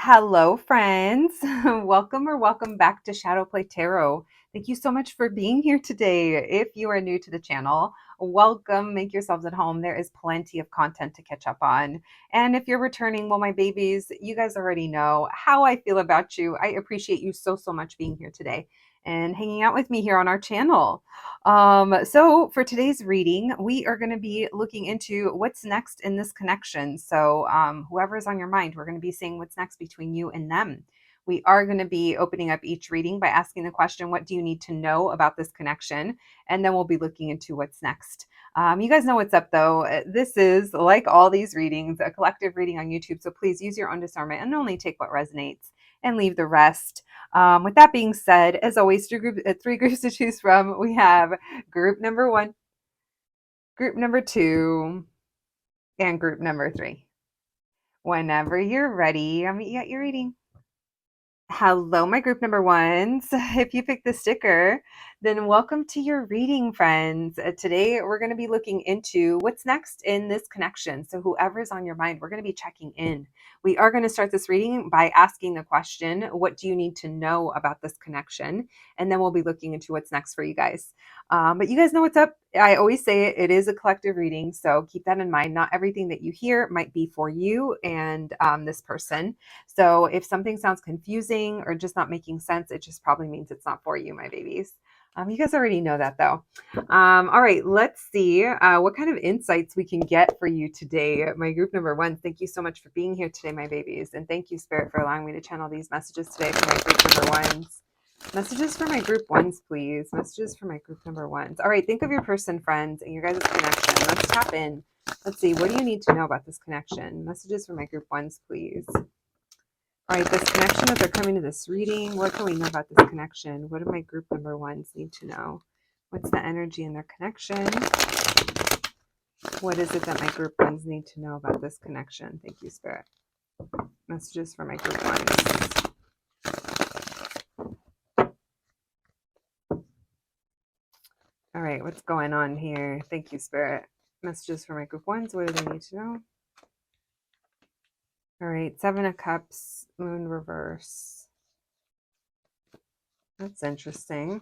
Hello, friends. Welcome or welcome back to Shadow Play Tarot. Thank you so much for being here today. If you are new to the channel, welcome. Make yourselves at home. There is plenty of content to catch up on. And if you're returning, well, my babies, you guys already know how I feel about you. I appreciate you so much being here today and hanging out with me here on our channel. So for today's reading, we are going to be looking into what's next in this connection. So whoever's on your mind, we're going to be seeing what's next between you and them. We are going to be opening up each reading by asking the question, what do you need to know about this connection? And then we'll be looking into what's next. You guys know what's up though. This is, like all these readings, a collective reading on YouTube. So please use your own discernment and only take what resonates and leave the rest. With that being said, as always, three groups to choose from. We have group number 1, group number 2, and group number 3. Whenever you're ready, I'll meet you at your reading. Hello, my group number 1s. If you picked the sticker, then welcome to your reading, friends. Today, we're going to be looking into what's next in this connection. So whoever's on your mind, we're going to be checking in. We are going to start this reading by asking the question, what do you need to know about this connection? And then we'll be looking into what's next for you guys. But you guys know what's up. I always say it is a collective reading, so keep that in mind. Not everything that you hear might be for you and this person. So if something sounds confusing or just not making sense, it just probably means it's not for you, my babies. You guys already know that though. All right, let's see what kind of insights we can get for you today. My group number 1, thank you so much for being here today, my babies. And thank you, Spirit, for allowing me to channel these messages today for my group number 1s. Messages for my group 1s, please. Messages for my group number 1s. All right, think of your person, friends, and your guys' connection. Let's tap in. Let's see, what do you need to know about this connection? Messages for my group 1s, please. All right, this connection that they're coming to this reading, what can we know about this connection? What do my group number 1s need to know? What's the energy in their connection? What is it that my group 1s need to know about this connection? Thank you, Spirit. Messages for my group 1s. All right, what's going on here? Thank you, Spirit. Messages for my group 1s. What do they need to know? All right, 7 of Cups, Moon reverse. That's interesting.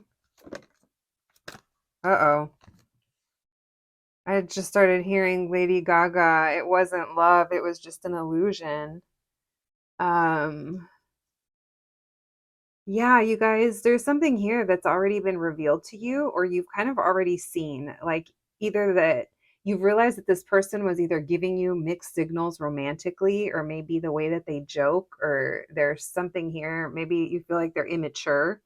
Uh-oh. I just started hearing Lady Gaga. It wasn't love. It was just an illusion. Yeah, you guys, there's something here that's already been revealed to you, or you've kind of already seen, like either that you've realized that this person was either giving you mixed signals romantically, or maybe the way that they joke, or there's something here. Maybe you feel like they're immature.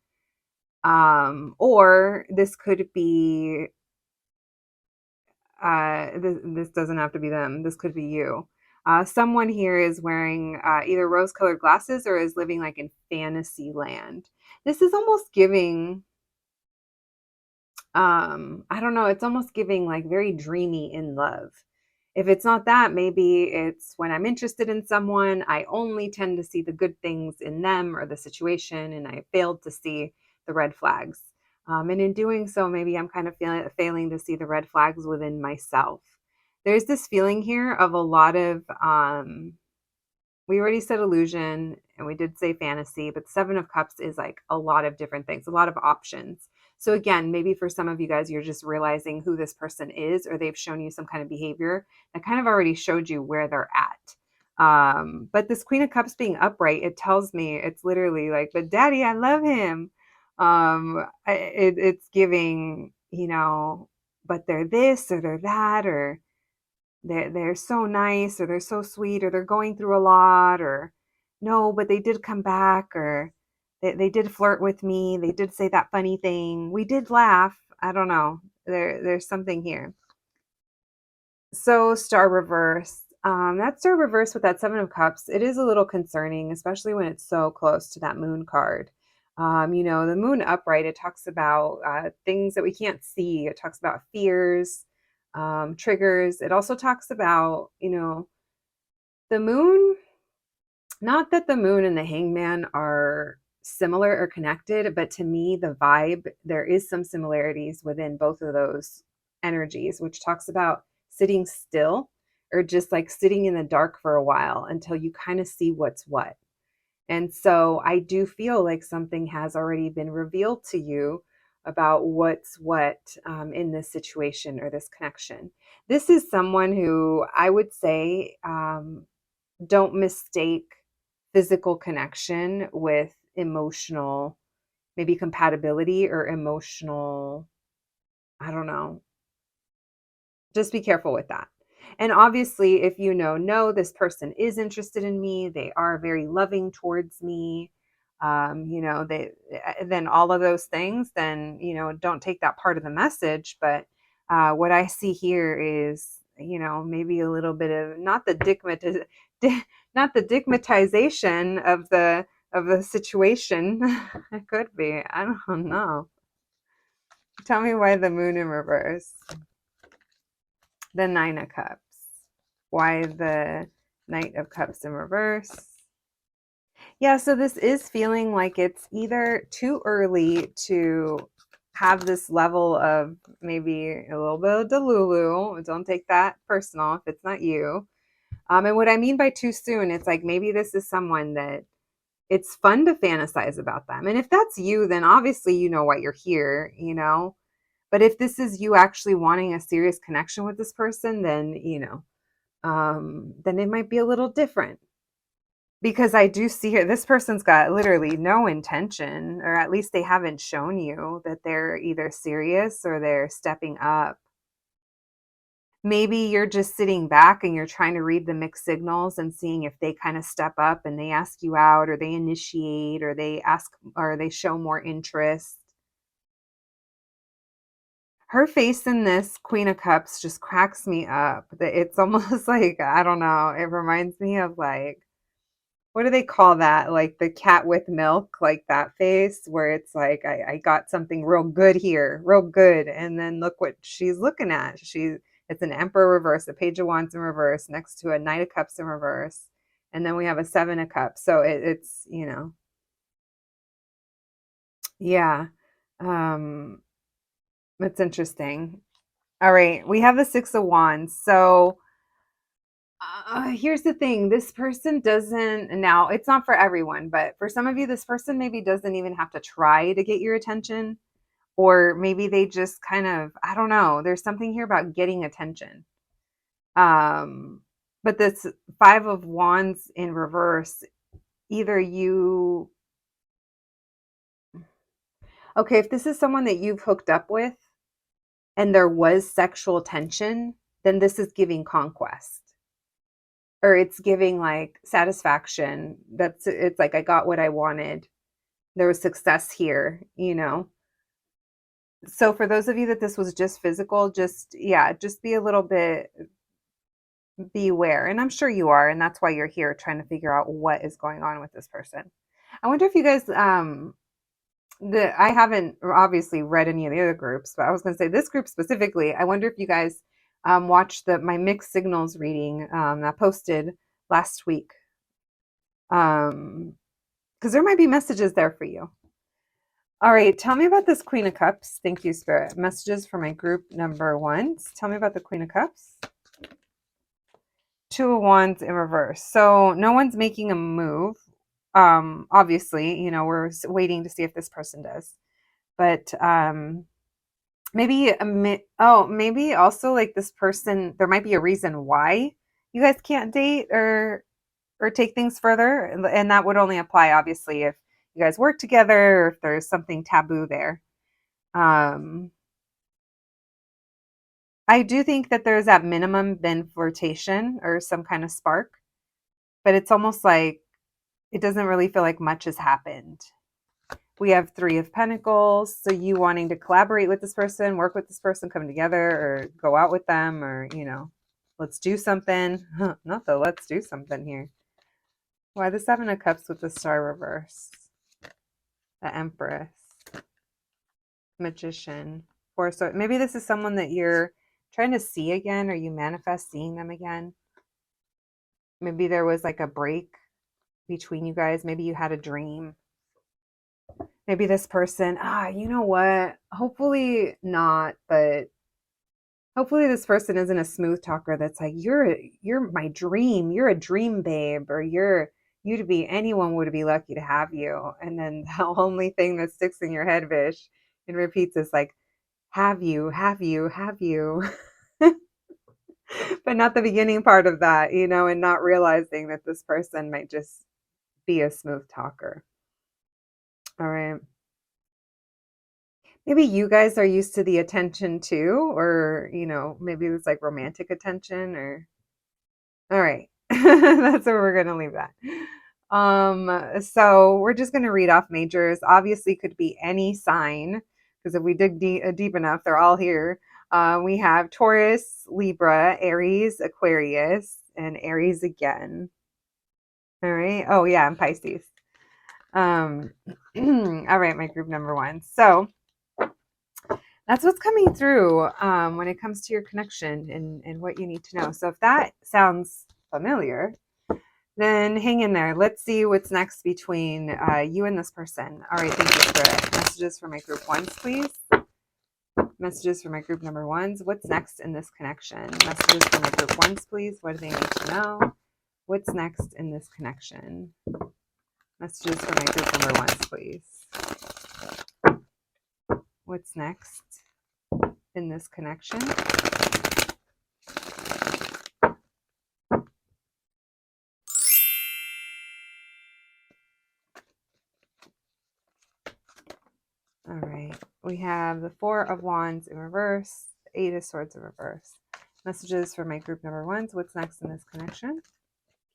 Or this could be this doesn't have to be them. This could be you. Someone here is wearing either rose-colored glasses or is living like in fantasy land. This is almost giving, I don't know, it's almost giving like very dreamy in love. If it's not that, maybe it's when I'm interested in someone, I only tend to see the good things in them or the situation, and I failed to see the red flags. And in doing so, maybe I'm kind of failing to see the red flags within myself. There's this feeling here of a lot of, we already said illusion and we did say fantasy, but 7 of Cups is like a lot of different things, a lot of options. So again, maybe for some of you guys, you're just realizing who this person is, or they've shown you some kind of behavior that kind of already showed you where they're at. But this Queen of Cups being upright, it tells me it's literally like, but daddy, I love him. It's giving, but they're this or they're that, or they're so nice, or they're so sweet, or they're going through a lot, or no, but they did come back, or they did flirt with me. They did say that funny thing. We did laugh. I don't know. There's something here. So Star reverse. That Star reverse with that 7 of Cups, it is a little concerning, especially when it's so close to that Moon card. The Moon upright, it talks about things that we can't see. It talks about fears, triggers. It also talks about, the Moon, not that the Moon and the Hangman are similar or connected, but to me, the vibe, there is some similarities within both of those energies, which talks about sitting still, or just like sitting in the dark for a while until you kind of see what's what. And so I do feel like something has already been revealed to you about what's what in this situation or this connection. This is someone who I would say don't mistake physical connection with emotional, maybe compatibility or emotional, I don't know. Just be careful with that. And obviously, if you know, no, this person is interested in me, they are very loving towards me, they, then all of those things, then, don't take that part of the message. But what I see here is, maybe a little bit of not the not the digmatization of the situation. It could be. I don't know. Tell me why the moon in reverse. The Nine of Cups. Why the Knight of Cups in reverse? Yeah, so this is feeling like it's either too early to have this level of maybe a little bit of delulu. Don't take that personal if it's not you. And what I mean by too soon, it's like maybe this is someone that it's fun to fantasize about them. And if that's you, then obviously you know why you're here. But if this is you actually wanting a serious connection with this person, then it might be a little different. Because I do see here, this person's got literally no intention, or at least they haven't shown you that they're either serious or they're stepping up. Maybe you're just sitting back and you're trying to read the mixed signals and seeing if they kind of step up and they ask you out, or they initiate, or they ask, or they show more interest. Her face in this Queen of Cups just cracks me up. It's almost like, I don't know, it reminds me of like, what do they call that? Like the cat with milk, like that face where it's like, I got something real good here, real good. And then look what she's looking at. It's an Emperor reverse, a Page of Wands in reverse, next to a Knight of Cups in reverse. And then we have a Seven of Cups. So it's, yeah. Um, it's interesting. All right. We have the Six of Wands. So, here's the thing, this person doesn't, now it's not for everyone, but for some of you, this person maybe doesn't even have to try to get your attention, or maybe they just kind of, I don't know, there's something here about getting attention. But this Five of Wands in reverse, either you, okay, if this is someone that you've hooked up with and there was sexual tension, then this is giving conquest, or it's giving like satisfaction. It's like I got what I wanted. There was success here. So for those of you that this was just physical, just be a little bit, be aware. And I'm sure you are, and that's why you're here trying to figure out what is going on with this person. I wonder if you guys I haven't obviously read any of the other groups, but I was going to say this group specifically, I wonder if you guys watched my mixed signals reading that posted last week. Because there might be messages there for you. All right, tell me about this Queen of Cups. Thank you, Spirit. Messages for my group number ones. Tell me about the Queen of Cups. Two of Wands in reverse. So no one's making a move. Obviously, we're waiting to see if this person does. But maybe maybe also like this person, there might be a reason why you guys can't date or take things further, and that would only apply obviously if you guys work together or if there's something taboo there. I do think that there's at minimum been flirtation or some kind of spark, but it's almost like it doesn't really feel like much has happened. We have Three of Pentacles, so you wanting to collaborate with this person, work with this person, come together, or go out with them, or let's do something. Not the let's do something here. Why the Seven of Cups with the Star reverse? The Empress. Magician. Or so maybe this is someone that you're trying to see again, or you manifest seeing them again. Maybe there was like a break between you guys. Maybe you had a dream. Maybe this person, you know what? Hopefully not, but hopefully this person isn't a smooth talker that's like, you're my dream. You're a dream babe, or you'd be, anyone would be lucky to have you. And then the only thing that sticks in your head, Vish, and repeats is like, have you, have you, have you. But not the beginning part of that, and not realizing that this person might just be a smooth talker. All right. Maybe you guys are used to the attention too, or, maybe it's like romantic attention or, all right. That's where we're going to leave that. So we're just going to read off majors. Obviously could be any sign, because if we dig deep enough, they're all here. We have Taurus, Libra, Aries, Aquarius, and Aries again. All right. Oh yeah, and Pisces. All right, my group number one. So that's what's coming through when it comes to your connection and what you need to know. So if that sounds familiar, then hang in there. Let's see what's next between you and this person. All right, thank you, Spirit. Messages for my group ones, please. Messages for my group number ones. What's next in this connection? Messages for my group ones, please. What do they need to know? What's next in this connection? Messages for my group number ones, please. What's next in this connection? All right. We have the Four of Wands in reverse, the Eight of Swords in reverse. Messages for my group number ones. What's next in this connection?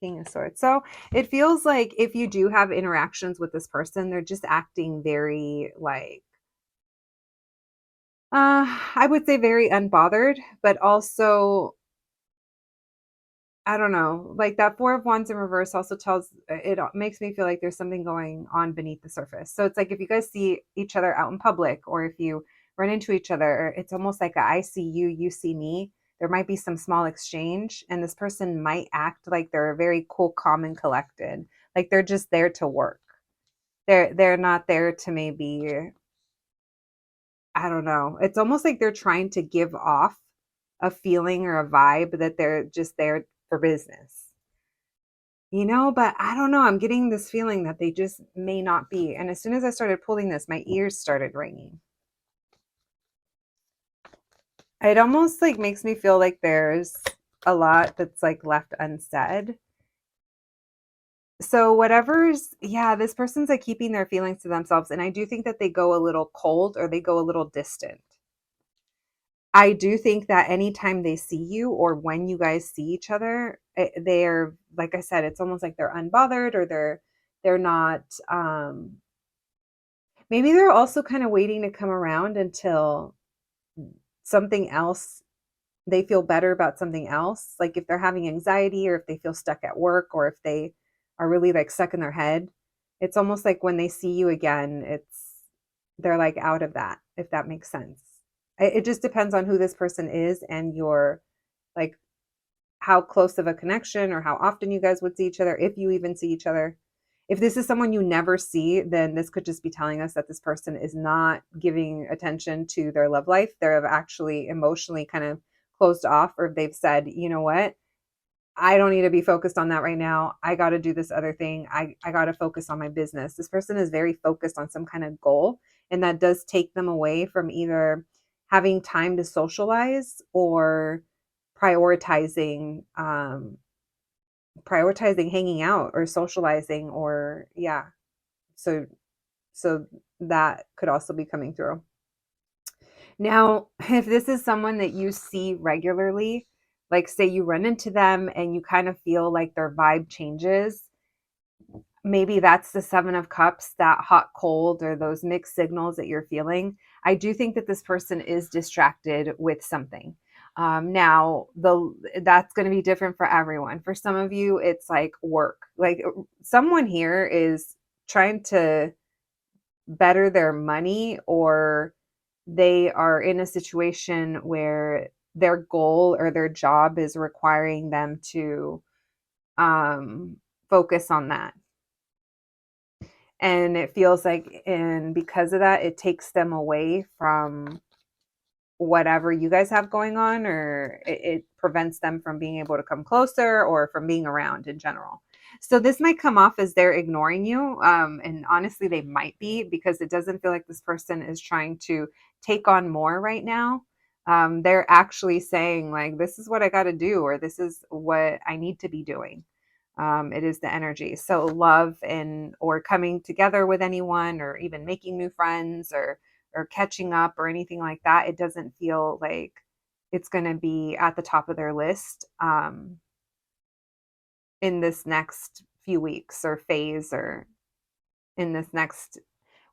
King of Swords. So it feels like if you do have interactions with this person, they're just acting very like, I would say very unbothered, but also, I don't know, like that Four of Wands in reverse also makes me feel like there's something going on beneath the surface. So it's like if you guys see each other out in public, or if you run into each other, it's almost like I see you, you see me. There might be some small exchange, and this person might act like they're very cool, calm, and collected. Like they're just there to work. They're not there to maybe, I don't know. It's almost like they're trying to give off a feeling or a vibe that they're just there for business. But I don't know. I'm getting this feeling that they just may not be. And as soon as I started pulling this, my ears started ringing. It almost like makes me feel like there's a lot that's like left unsaid. So this person's like keeping their feelings to themselves. And I do think that they go a little cold, or they go a little distant. I do think that anytime they see you, or when you guys see each other, they're, like I said, it's almost like they're unbothered, or they're not, maybe they're also kind of waiting to come around until something else, they feel better about something else. Like if they're having anxiety, or if they feel stuck at work, or if they are really like stuck in their head, it's almost like when they see you again, they're like out of that, if that makes sense. It just depends on who this person is, and your, like, how close of a connection, or how often you guys would see each other, if you even see each other. If this is someone you never see, then this could just be telling us that this person is not giving attention to their love life. They're actually emotionally kind of closed off, or they've said, you know what, I don't need to be focused on that right now. I got to do this other thing. I got to focus on my business. This person is very focused on some kind of goal, and that does take them away from either having time to socialize, or prioritizing hanging out or socializing, or yeah. So that could also be coming through. Now, if this is someone that you see regularly, like say you run into them and you kind of feel like their vibe changes, maybe that's the Seven of Cups, that hot cold, or those mixed signals that you're feeling. I do think that this person is distracted with something. Now, that's going to be different for everyone. For some of you, it's like work. Like someone here is trying to better their money, or they are in a situation where their goal or their job is requiring them to focus on that. And it feels like, and because of that, it takes them away from whatever you guys have going on, or it prevents them from being able to come closer, or from being around in general. So this might come off as they're ignoring you. And honestly, they might be, because it doesn't feel like this person is trying to take on more right now. They're actually saying, like, this is what I got to do, or this is what I need to be doing. It is the energy. So love and or coming together with anyone, or even making new friends, or catching up or anything like that. It doesn't feel like it's going to be at the top of their list in this next few weeks or phase, or in this next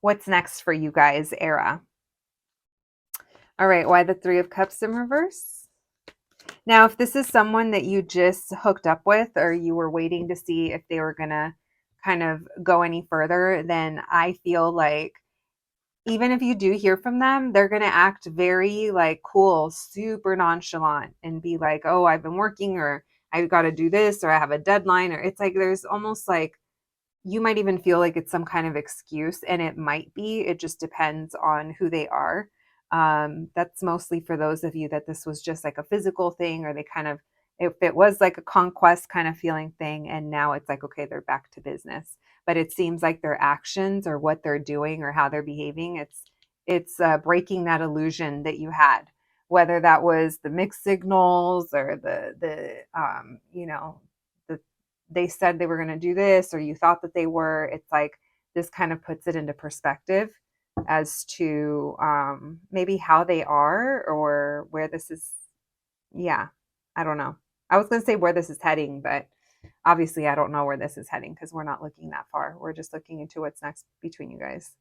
what's next for you guys era. All right, why the 3 of Cups in reverse? Now, if this is someone that you just hooked up with, or you were waiting to see if they were going to kind of go any further, then I feel like even if you do hear from them, they're going to act very like cool, super nonchalant, and be like, oh, I've been working, or I've got to do this, or I have a deadline. Or it's like there's almost like you might even feel like it's some kind of excuse, and it might be. It just depends on who they are. That's mostly for those of you that this was just like a physical thing, or they kind of, if it was like a conquest kind of feeling thing, and now it's like, okay, they're back to business. But it seems like their actions, or what they're doing, or how they're behaving, it's breaking that illusion that you had, whether that was the mixed signals, or the they said they were going to do this, or you thought that they were. It's like this kind of puts it into perspective as to maybe how they are, or where this is. Yeah, I don't know. I was going to say where this is heading, but obviously I don't know where this is heading, because we're not looking that far. We're just looking into what's next between you guys.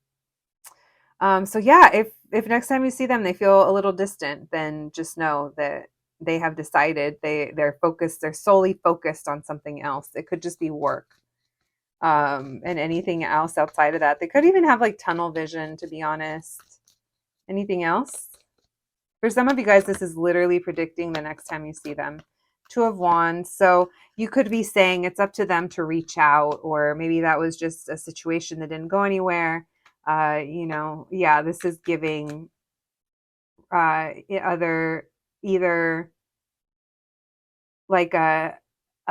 So yeah, if next time you see them they feel a little distant, then just know that they have decided they're focused, they're solely focused on something else. It could just be work. And anything else outside of that. They could even have like tunnel vision, to be honest. Anything else? For some of you guys, this is literally predicting the next time you see them. 2 of Wands. So you could be saying it's up to them to reach out, or maybe that was just a situation that didn't go anywhere. Yeah, this is giving either like a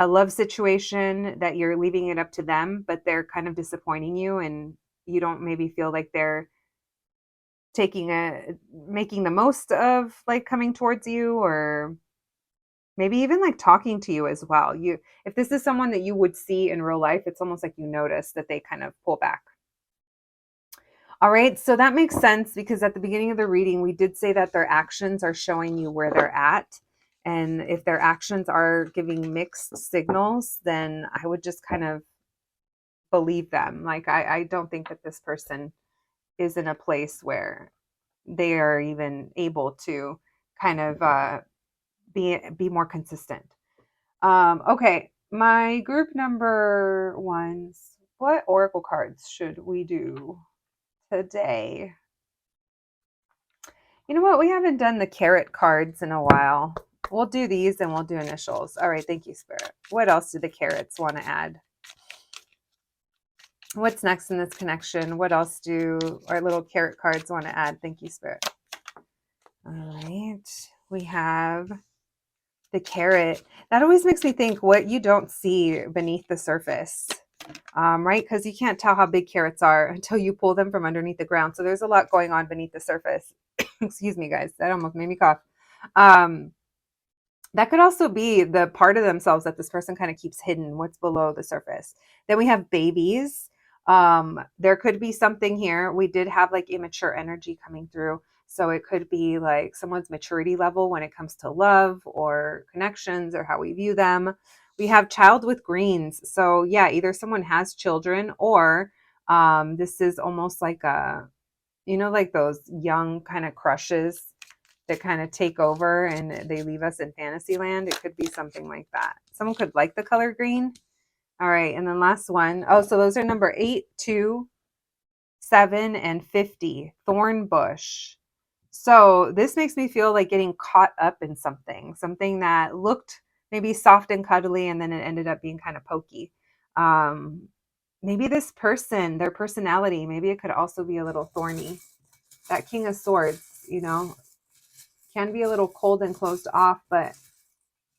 love situation that you're leaving it up to them, but they're kind of disappointing you, and you don't maybe feel like they're making the most of like coming towards you, or maybe even like talking to you as well. If this is someone that you would see in real life, it's almost like you notice that they kind of pull back. All right, so that makes sense, because at the beginning of the reading, we did say that their actions are showing you where they're at. And if their actions are giving mixed signals, then I would just kind of believe them. Like, I don't think that this person is in a place where they are even able to kind of be more consistent. Okay, my group number ones, what oracle cards should we do today? You know what? We haven't done the carrot cards in a while. We'll do these, and we'll do initials. All right. Thank you, Spirit. What else do the carrots want to add? What's next in this connection? What else do our little carrot cards want to add? Thank you, Spirit. All right. We have the carrot. That always makes me think what you don't see beneath the surface. Right? Because you can't tell how big carrots are until you pull them from underneath the ground. So there's a lot going on beneath the surface. Excuse me, guys. That almost made me cough. That could also be the part of themselves that this person kind of keeps hidden, what's below the surface. Then we have babies. There could be something here. We did have like immature energy coming through. So it could be like someone's maturity level when it comes to love or connections or how we view them. We have child with greens. So yeah, either someone has children, or this is almost like like those young kind of crushes that kind of take over and they leave us in fantasy land. It could be something like that. Someone could like the color green. All right. And then last one. Oh, so those are number 8, 2, 7, and 50. Thorn bush. So this makes me feel like getting caught up in something that looked maybe soft and cuddly, and then it ended up being kind of pokey. Maybe this person, their personality, maybe it could also be a little thorny. That King of Swords, can be a little cold and closed off, but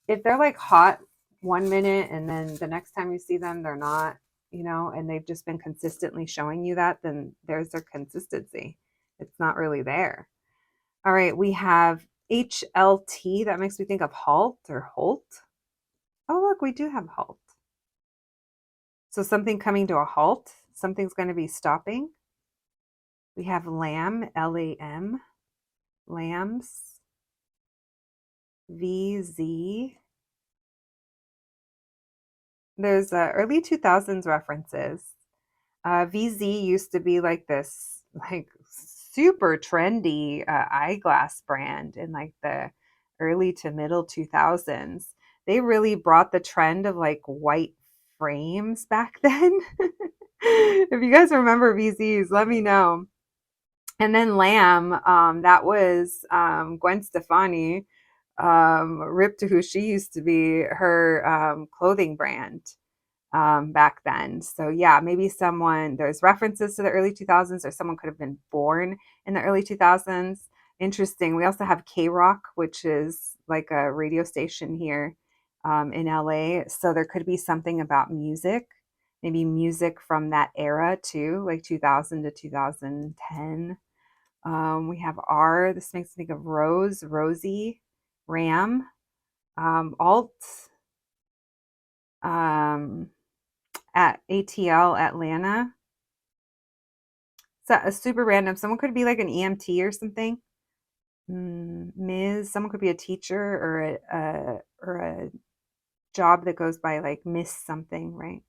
if they're like hot, one minute and then the next time you see them, they're not, you know, and they've just been consistently showing you that, then there's their consistency. It's not really there. All right, we have HLT. That makes me think of halt or Holt. Oh, look, we do have halt. So something coming to a halt, something's going to be stopping. We have lamb, LAM, lambs, VZ. There's early 2000s references. VZ used to be like this, like super trendy eyeglass brand in like the early to middle 2000s. They really brought the trend of like white frames back then. If you guys remember VZs, let me know. And then Lamb, that was Gwen Stefani, ripped to who she used to be, her clothing brand back then. So yeah, maybe there's references to the early 2000s, or someone could have been born in the early 2000s. Interesting. We also have K-Rock, which is like a radio station here in LA. So there could be something about music, maybe music from that era too, like 2000 to 2010. We have R. This makes me think of Rose, Rosie, Ram, Alt, um, at ATL Atlanta. So a super random. Someone could be like an EMT or something. Ms. Someone could be a teacher or a job that goes by like Miss something, right?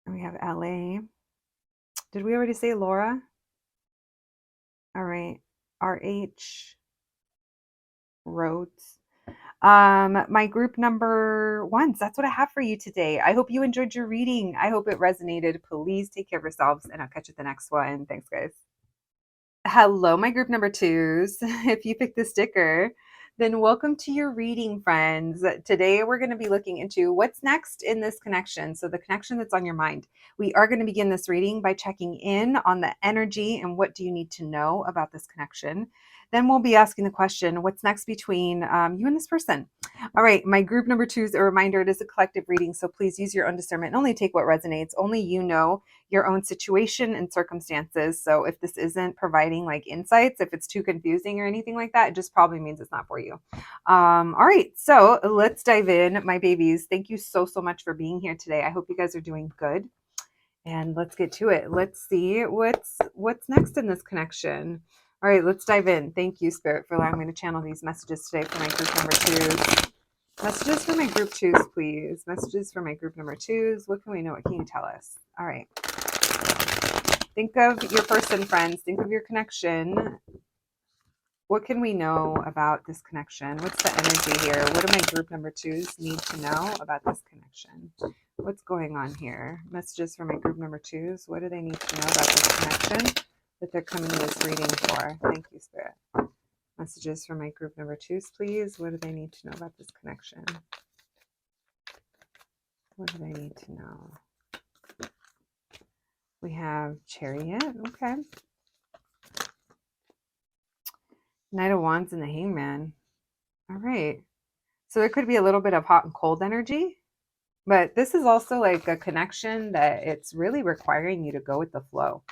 And we have LA. Did we already say Laura? All right. RH Rhodes. My group number ones. That's what I have for you today. I hope you enjoyed your reading. I hope it resonated. Please take care of yourselves, and I'll catch you at the next one. Thanks, guys. Hello, my group number twos. If you picked the sticker, then welcome to your reading, friends. Today, we're going to be looking into what's next in this connection. So, the connection that's on your mind. We are going to begin this reading by checking in on the energy and what do you need to know about this connection. Then we'll be asking the question, what's next between you and this person? All right, my group number two is a reminder. It is a collective reading, so please use your own discernment and only take what resonates. Only you know your own situation and circumstances. So if this isn't providing like insights, if it's too confusing or anything like that, it just probably means it's not for you. All right, so let's dive in, my babies. Thank you so much for being here today. I hope you guys are doing good. And let's get to it. Let's see what's next in this connection. All right, let's dive in. Thank you, Spirit, for allowing me to channel these messages today for my group number twos. Messages for my group twos, please. Messages for my group number twos. What can we know? What can you tell us? All right. Think of your person, friends. Think of your connection. What can we know about this connection? What's the energy here? What do my group number twos need to know about this connection? What's going on here? Messages for my group number twos. What do they need to know about this connection that they're coming to this reading for? Thank you, Spirit. Messages for my group number twos, please. What do they need to know about this connection? What do they need to know? We have Chariot. Okay. Knight of Wands and the Hangman. All right. So there could be a little bit of hot and cold energy, but this is also like a connection that it's really requiring you to go with the flow.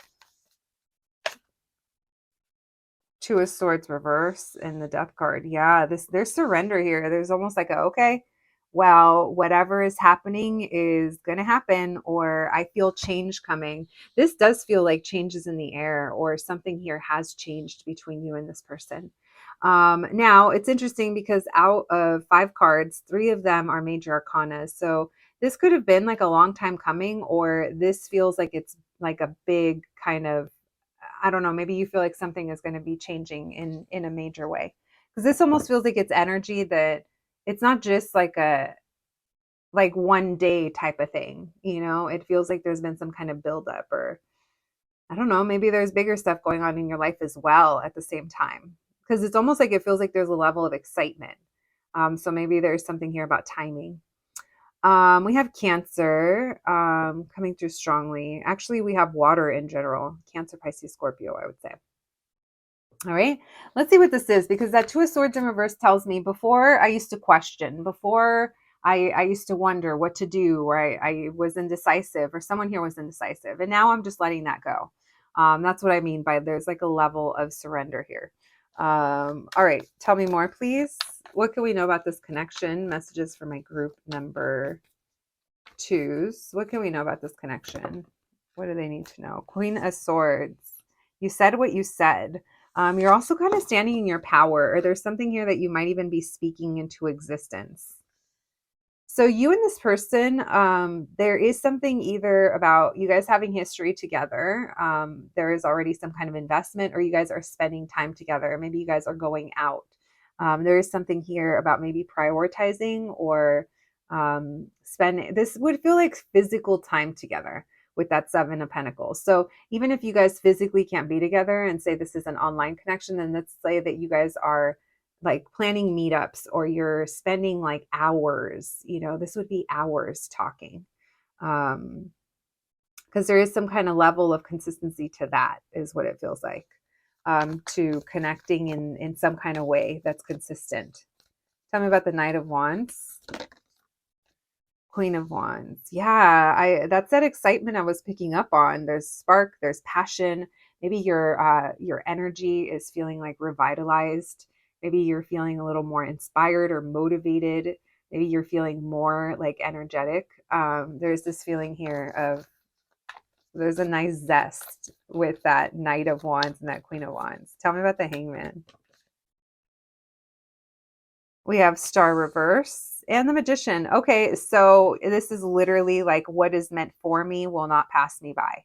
Two of Swords reverse and the Death card. Yeah, there's surrender here. There's almost like okay, well, whatever is happening is going to happen, or I feel change coming. This does feel like changes in the air, or something here has changed between you and this person. Now, it's interesting because out of 5 cards, 3 of them are major arcana. So this could have been like a long time coming, or this feels like it's like a big kind of, I don't know, maybe you feel like something is going to be changing in a major way. Because this almost feels like it's energy that it's not just like a like one day type of thing, you know? It feels like there's been some kind of buildup, or I don't know, maybe there's bigger stuff going on in your life as well at the same time. Because it's almost like it feels like there's a level of excitement. So maybe there's something here about timing. We have Cancer coming through strongly. Actually, we have water in general. Cancer, Pisces, Scorpio, I would say. All right, let's see what this is, because that Two of Swords in reverse tells me before I used to question, before I used to wonder what to do, or I was indecisive, or someone here was indecisive. And now I'm just letting that go. That's what I mean by there's like a level of surrender here. All right, tell me more, please. What can we know about this connection? Messages for my group number twos. What can we know about this connection? What do they need to know? Queen of Swords. You said what you said. You're also kind of standing in your power, or there's something here that you might even be speaking into existence. So you and this person, there is something either about you guys having history together. There is already some kind of investment, or you guys are spending time together. Maybe you guys are going out. There is something here about maybe prioritizing or spending. This would feel like physical time together with that Seven of Pentacles. So even if you guys physically can't be together and say this is an online connection, then let's say that you guys are like planning meetups, or you're spending like hours, this would be hours talking. Because there is some kind of level of consistency to that, is what it feels like, to connecting in some kind of way that's consistent. Tell me about the Knight of Wands. Queen of Wands. Yeah, that's that excitement I was picking up on. There's spark, there's passion. Maybe your energy is feeling like revitalized. Maybe you're feeling a little more inspired or motivated. Maybe you're feeling more like energetic. There's this feeling here of there's a nice zest with that Knight of Wands and that Queen of Wands. Tell me about the Hangman. We have Star reverse and the Magician. Okay, so this is literally like what is meant for me will not pass me by.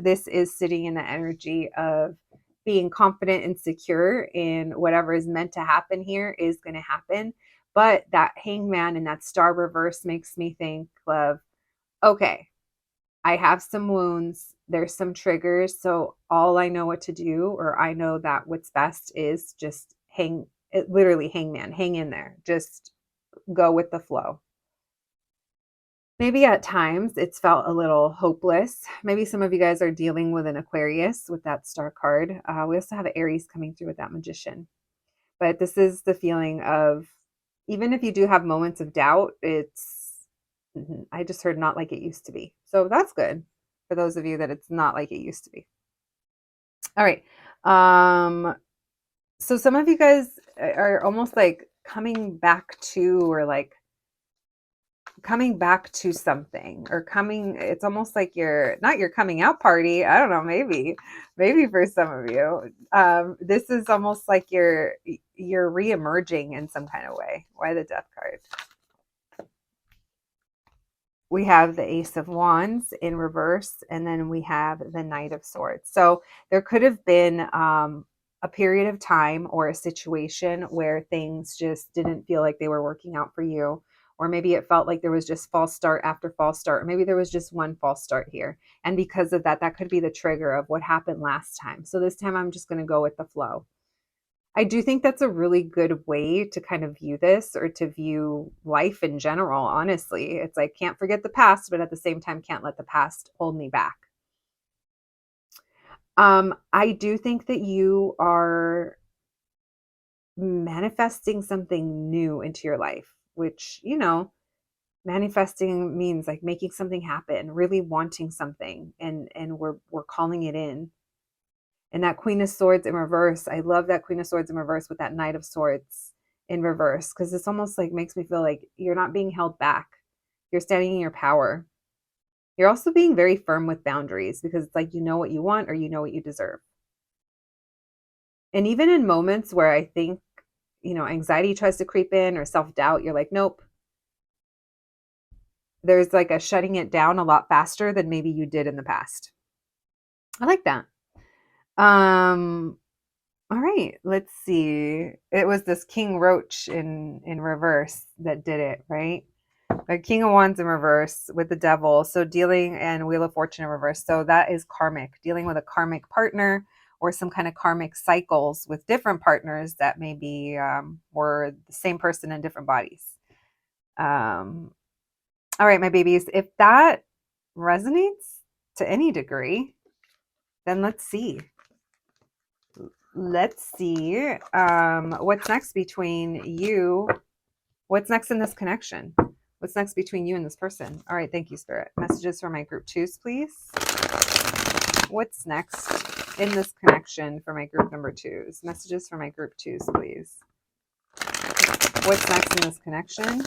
This is sitting in the energy of being confident and secure in whatever is meant to happen here is going to happen. But that Hangman and that Star reverse makes me think of, okay, I have some wounds. There's some triggers. So all I know what to do, or I know that what's best is just literally Hangman, hang in there. Just go with the flow. Maybe at times it's felt a little hopeless. Maybe some of you guys are dealing with an Aquarius with that Star card. We also have Aries coming through with that Magician. But this is the feeling of, even if you do have moments of doubt, I just heard not like it used to be. So that's good for those of you that it's not like it used to be. All right. So some of you guys are almost like coming back to, or like coming back to something, or it's almost like not your coming out party. I don't know, maybe for some of you, this is almost like you're re-emerging in some kind of way. Why the Death card? We have the Ace of Wands in reverse, and then we have the Knight of Swords. So there could have been a period of time or a situation where things just didn't feel like they were working out for you. Or maybe it felt like there was just false start after false start. Or maybe there was just one false start here. And because of that, that could be the trigger of what happened last time. So this time I'm just going to go with the flow. I do think that's a really good way to kind of view this, or to view life in general, honestly. It's like, can't forget the past, but at the same time, can't let the past hold me back. I do think that you are manifesting something new into your life, which, manifesting means like making something happen, really wanting something, and we're calling it in. And that Queen of Swords in reverse, I love that Queen of Swords in reverse with that Knight of Swords in reverse, because it's almost like makes me feel like you're not being held back. You're standing in your power. You're also being very firm with boundaries, because it's like you know what you want, or you know what you deserve. And even in moments where I think, anxiety tries to creep in, or self-doubt, you're like, nope. There's like a shutting it down a lot faster than maybe you did in the past. I like that. All right, let's see. It was this King Roach in reverse that did it, right? The King of Wands in reverse with the Devil. So dealing, and Wheel of Fortune in reverse. So that is karmic, dealing with a karmic partner, or some kind of karmic cycles with different partners that maybe were the same person in different bodies. All right, my babies, if that resonates to any degree, then let's see. Let's see. What's next between you? What's next in this connection? What's next between you and this person? All right, thank you, Spirit. Messages for my group twos, please. What's next in this connection for my group number twos? Messages for my group twos, please. What's next in this connection?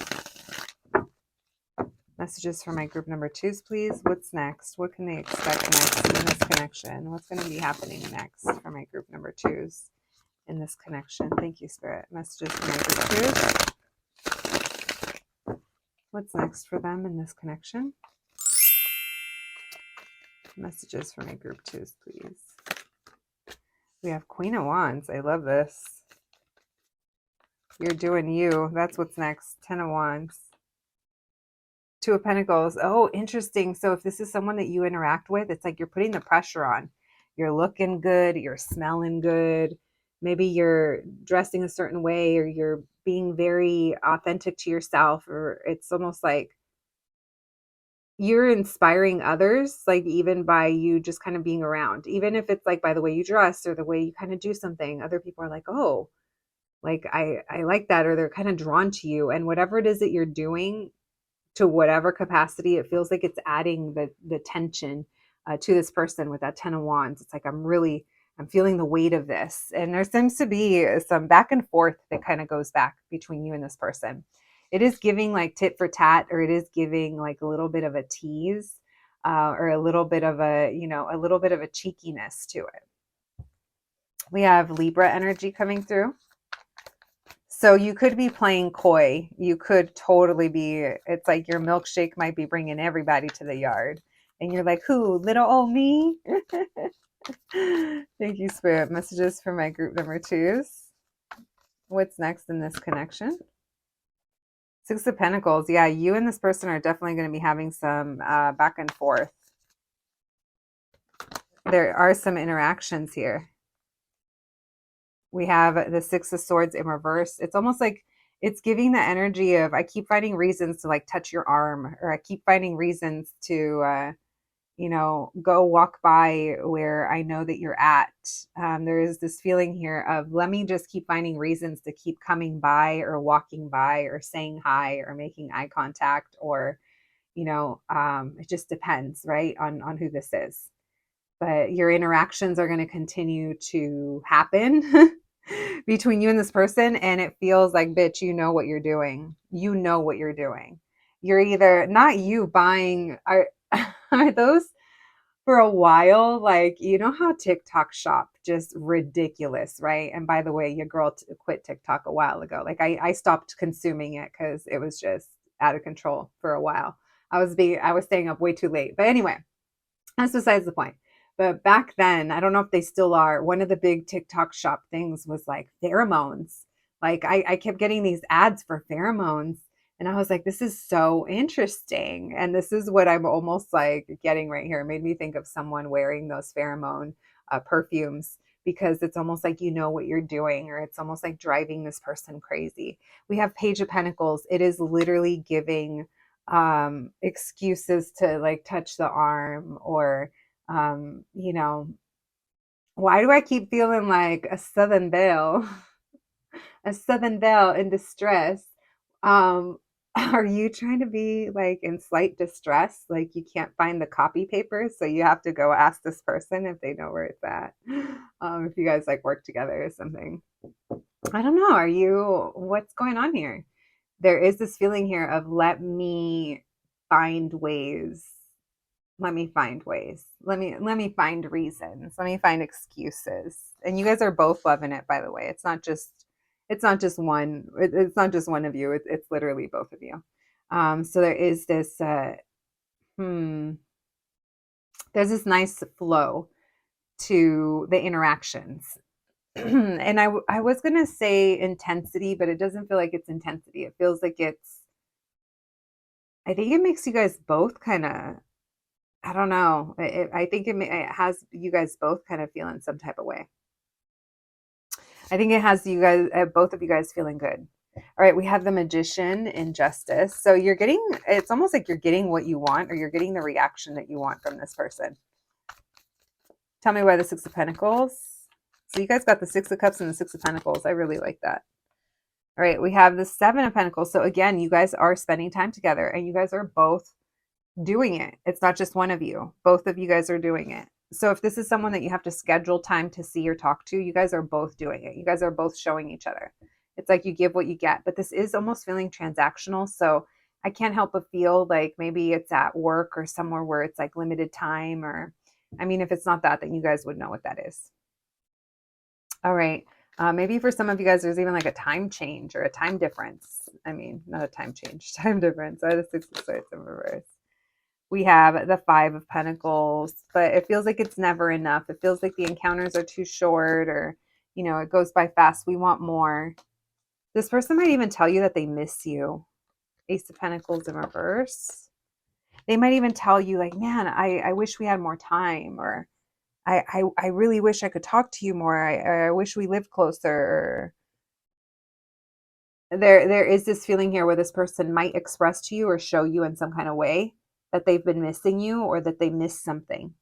Messages for my group number twos, please. What's next? What can they expect next in this connection? What's going to be happening next for my group number twos in this connection? Thank you, Spirit. Messages for my group twos. What's next for them in this connection? Messages for my group twos, please. We have Queen of Wands. I love this. You're doing you. That's what's next. 10 of Wands. 2 of Pentacles. Oh, interesting. So if this is someone that you interact with, it's like you're putting the pressure on. You're looking good. You're smelling good. Maybe you're dressing a certain way, or you're being very authentic to yourself, or it's almost like you're inspiring others, like even by you just kind of being around. Even if it's like by the way you dress or the way you kind of do something, other people are like, oh, like I like that, or they're kind of drawn to you. And whatever it is that you're doing, to whatever capacity, it feels like it's adding the tension to this person with that 10 of Wands. It's like I'm feeling the weight of this, and there seems to be some back and forth that kind of goes back between you and this person. It is giving like tit for tat, or it is giving like a little bit of a tease, or a little bit of a a little bit of a cheekiness to it. We have Libra energy coming through. So you could be playing coy. You could totally be, it's like your milkshake might be bringing everybody to the yard. And you're like, who? Little old me? Thank you, Spirit. Messages for my group number twos. What's next in this connection? 6 of Pentacles. Yeah, you and this person are definitely going to be having some back and forth. There are some interactions here. We have the 6 of Swords in reverse. It's almost like it's giving the energy of, I keep finding reasons to like touch your arm, or I keep finding reasons to, go walk by where I know that you're at. There is this feeling here of, let me just keep finding reasons to keep coming by, or walking by, or saying hi, or making eye contact, or, it just depends, right, on who this is. But your interactions are going to continue to happen between you and this person. And it feels like, bitch, you know what you're doing. You know what you're doing. You're either not you buying, are those for a while, like, you know how TikTok shop, just ridiculous, right? And by the way, your girl quit TikTok a while ago. Like I stopped consuming it because it was just out of control for a while. I was staying up way too late. But anyway, that's besides the point. But back then, I don't know if they still are, one of the big TikTok shop things was like pheromones. Like I kept getting these ads for pheromones. And I was like, this is so interesting. And this is what I'm almost like getting right here. It made me think of someone wearing those pheromone perfumes, because it's almost like you know what you're doing, or it's almost like driving this person crazy. We have Page of Pentacles. It is literally giving excuses to like touch the arm, or why do I keep feeling like a Southern belle, a Southern belle in distress? Are you trying to be like in slight distress? Like you can't find the copy papers, so you have to go ask this person if they know where it's at. If you guys like work together or something. I don't know. What's going on here? There is this feeling here of, let me find ways. Let me find ways. Let me find reasons. Let me find excuses. And you guys are both loving it, by the way. It's not just one. It's not just one of you. It's literally both of you. So there is this there's this nice flow to the interactions. And I was gonna say intensity, but it doesn't feel like it's intensity. It feels like I think it makes you guys both kind of, I don't know. I think it has you guys both kind of feeling some type of way. I think it has you guys, both of you guys feeling good. All right, we have the Magician in Justice. So it's almost like you're getting what you want, or you're getting the reaction that you want from this person. Tell me why the 6 of Pentacles. So you guys got the Six of Cups and the Six of Pentacles. I really like that. All right, we have the Seven of Pentacles. So again, you guys are spending time together and you guys are both doing it. It's not just one of you. Both of you guys are doing it. So if this is someone that you have to schedule time to see or talk to, you guys are both doing it. You guys are both showing each other. It's like you give what you get, but this is almost feeling transactional. So I can't help but feel like maybe it's at work or somewhere where it's like limited time, or I mean, if it's not that, then you guys would know what that is. All right. Maybe for some of you guys, there's even like a time change or a time difference. I mean, not a time change, time difference. I had a Six of Swords in reverse. We have the Five of Pentacles, but it feels like it's never enough. It feels like the encounters are too short, or, you know, it goes by fast. We want more. This person might even tell you that they miss you. Ace of Pentacles in reverse. They might even tell you like, man, I wish we had more time, or I really wish I could talk to you more. I wish we lived closer. There is this feeling here where this person might express to you or show you in some kind of way that they've been missing you or that they missed something.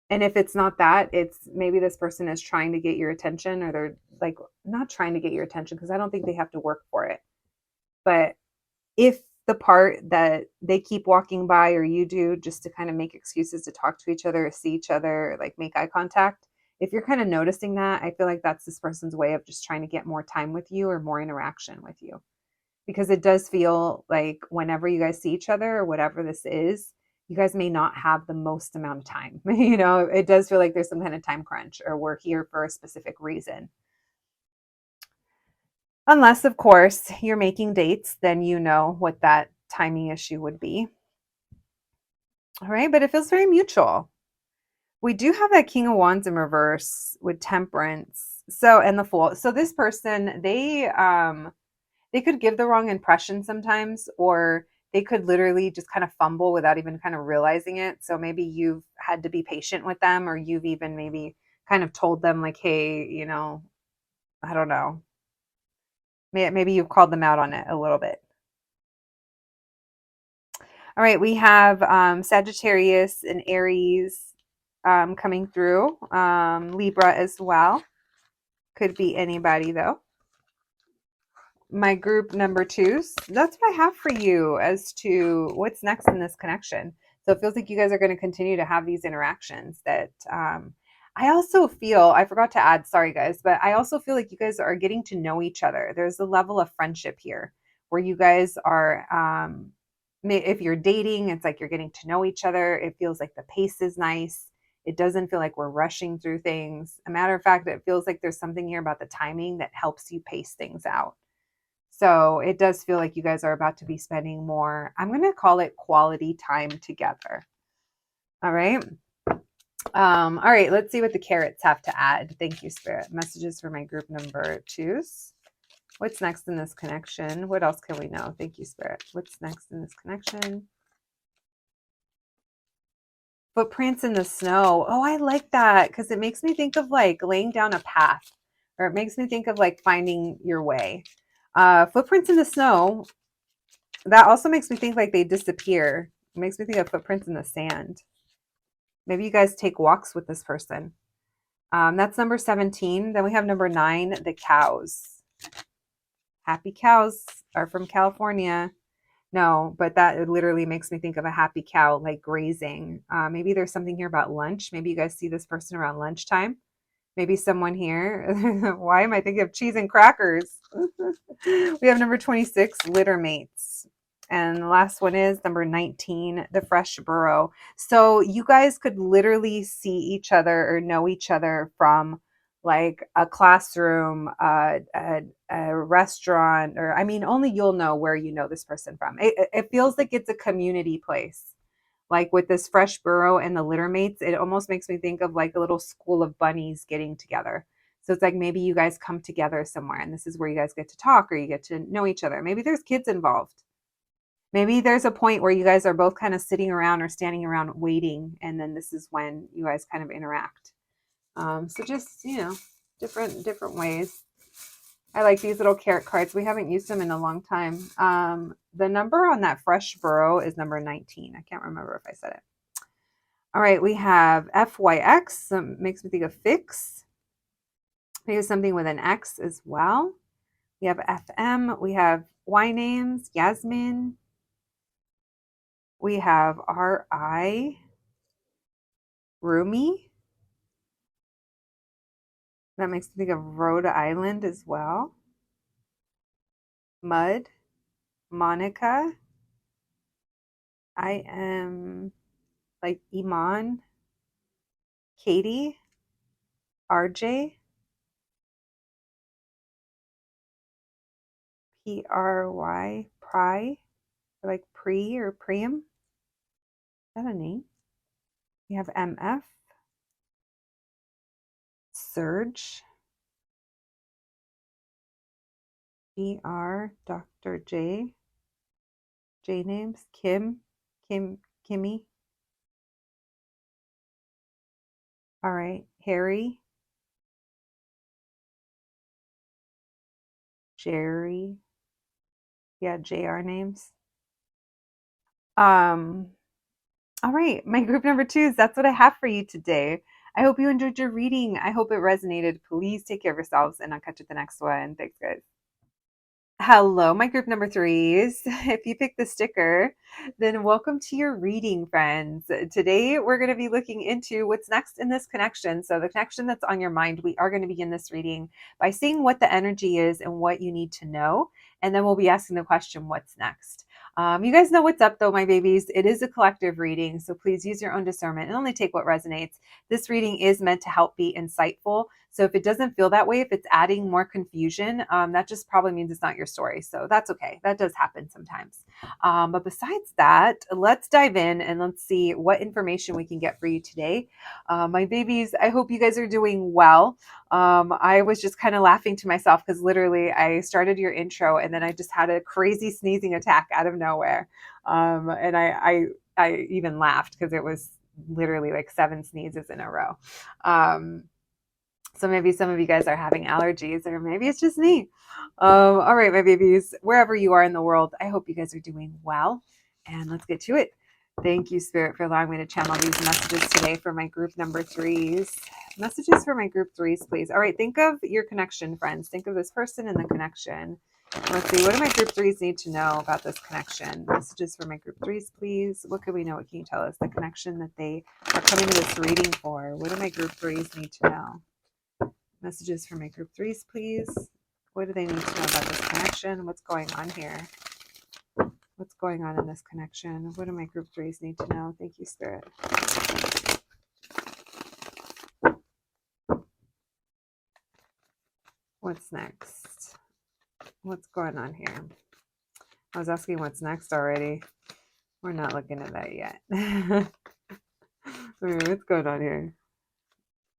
And if it's not that, it's maybe this person is trying to get your attention, or they're like not trying to get your attention, because I don't think they have to work for it. But if the part that they keep walking by, or you do, just to kind of make excuses to talk to each other, or see each other, or like make eye contact, if you're kind of noticing that, I feel like that's this person's way of just trying to get more time with you or more interaction with you. Because it does feel like whenever you guys see each other or whatever this is, you guys may not have the most amount of time. You know, it does feel like there's some kind of time crunch, or we're here for a specific reason. Unless, of course, you're making dates, then you know what that timing issue would be. All right, but it feels very mutual. We do have that King of Wands in reverse with Temperance. So, and the Fool. So this person, they could give the wrong impression sometimes, or they could literally just kind of fumble without even kind of realizing it. So maybe you've had to be patient with them, or you've even maybe kind of told them like, hey, you know, I don't know. Maybe you've called them out on it a little bit. All right, we have Sagittarius and Aries coming through. Libra as well. Could be anybody though. My group number 2s, that's what I have for you as to what's next in this connection. So it feels like you guys are going to continue to have these interactions that I also feel, I forgot to add, sorry guys, but I also feel like you guys are getting to know each other. There's a level of friendship here where you guys are, if you're dating, it's like you're getting to know each other. It feels like the pace is nice. It doesn't feel like we're rushing through things. A matter of fact, it feels like there's something here about the timing that helps you pace things out. So it does feel like you guys are about to be spending more, I'm going to call it quality time together. All right. All right, let's see what the carrots have to add. Thank you, Spirit. Messages for my group number 2s. What's next in this connection? What else can we know? Thank you, Spirit. What's next in this connection? Footprints in the snow. Oh, I like that, because it makes me think of like laying down a path, or it makes me think of like finding your way. Footprints in the snow, that also makes me think like they disappear. It makes me think of footprints in the sand. Maybe you guys take walks with this person. That's number 17. Then we have number 9, the cows. Happy cows are from California. No, but that literally makes me think of a happy cow like grazing. Maybe there's something here about lunch. Maybe you guys see this person around lunchtime. Maybe someone here. Why am I thinking of cheese and crackers? We have number 26, litter mates. And the last one is number 19, the fresh burrow. So you guys could literally see each other or know each other from like a classroom, a restaurant, or I mean, only you'll know where you know this person from. It feels like it's a community place. Like with this fresh burrow and the litter mates, it almost makes me think of like a little school of bunnies getting together. So it's like maybe you guys come together somewhere and this is where you guys get to talk or you get to know each other. Maybe there's kids involved. Maybe there's a point where you guys are both kind of sitting around or standing around waiting, and then this is when you guys kind of interact. So just, you know, different ways. I like these little carrot cards. We haven't used them in a long time. The number on that fresh burrow is number 19. I can't remember if I said it. All right, we have FYX. Makes me think of fix. We have something with an X as well. We have FM. We have Y names, Yasmin. We have RI, Rumi. That makes me think of Rhode Island as well. Mud, Monica. I am like Iman, Katie, RJ, PRY, Pry, like Pre or Priam. Is that a name? We have MF, Surge, ER, Dr. J, J names, Kim, Kimmy. All right, Harry, Jerry. Yeah, JR names. Um, all right, my group number 2s, that's what I have for you today. I hope you enjoyed your reading. I hope it resonated. Please take care of yourselves, and I'll catch you at the next one. Thanks, guys. Hello, my group number 3s. If you picked the sticker, then welcome to your reading, friends. Today, we're going to be looking into what's next in this connection. So, the connection that's on your mind, we are going to begin this reading by seeing what the energy is and what you need to know. And then we'll be asking the question, what's next? You guys know what's up, though, my babies. It is a collective reading, so please use your own discernment and only take what resonates. This reading is meant to help be insightful. So if it doesn't feel that way, if it's adding more confusion, that just probably means it's not your story. So that's okay. That does happen sometimes. But besides that, let's dive in and let's see what information we can get for you today. My babies, I hope you guys are doing well. I was just kind of laughing to myself because literally I started your intro and then I just had a crazy sneezing attack out of nowhere. And I even laughed because it was literally like 7 sneezes in a row. So maybe some of you guys are having allergies, or maybe it's just me. All right, my babies, wherever you are in the world, I hope you guys are doing well. And let's get to it. Thank you, Spirit, for allowing me to channel these messages today for my group number 3s. Messages for my group 3s, please. All right, think of your connection, friends. Think of this person and the connection. Let's see, what do my group 3s need to know about this connection? Messages for my group 3s, please. What can we know? What can you tell us? The connection that they are coming to this reading for. What do my group 3s need to know? Messages for my group 3s, please. What do they need to know about this connection? What's going on here? What's going on in this connection? What do my group 3s need to know? Thank you, Spirit. What's next? What's going on here? I was asking what's next already. We're not looking at that yet. What's going on here?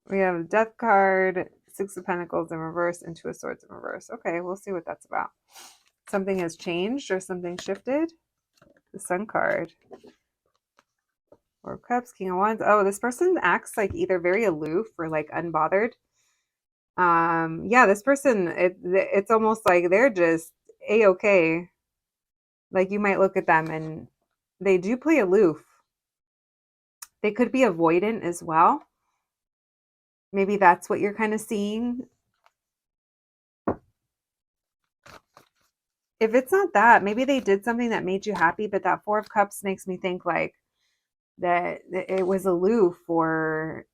We have a Death card, 6 of Pentacles in reverse, and 2 of Swords in reverse. Okay, we'll see what that's about. Something has changed or something shifted. The Sun card. 4 of Cups, King of Wands. Oh, this person acts like either very aloof or like unbothered. Yeah, this person, it's almost like they're just a-okay. Like you might look at them and they do play aloof. They could be avoidant as well. Maybe that's what you're kind of seeing. If it's not that, maybe they did something that made you happy, but that 4 of Cups makes me think like that it was aloof, or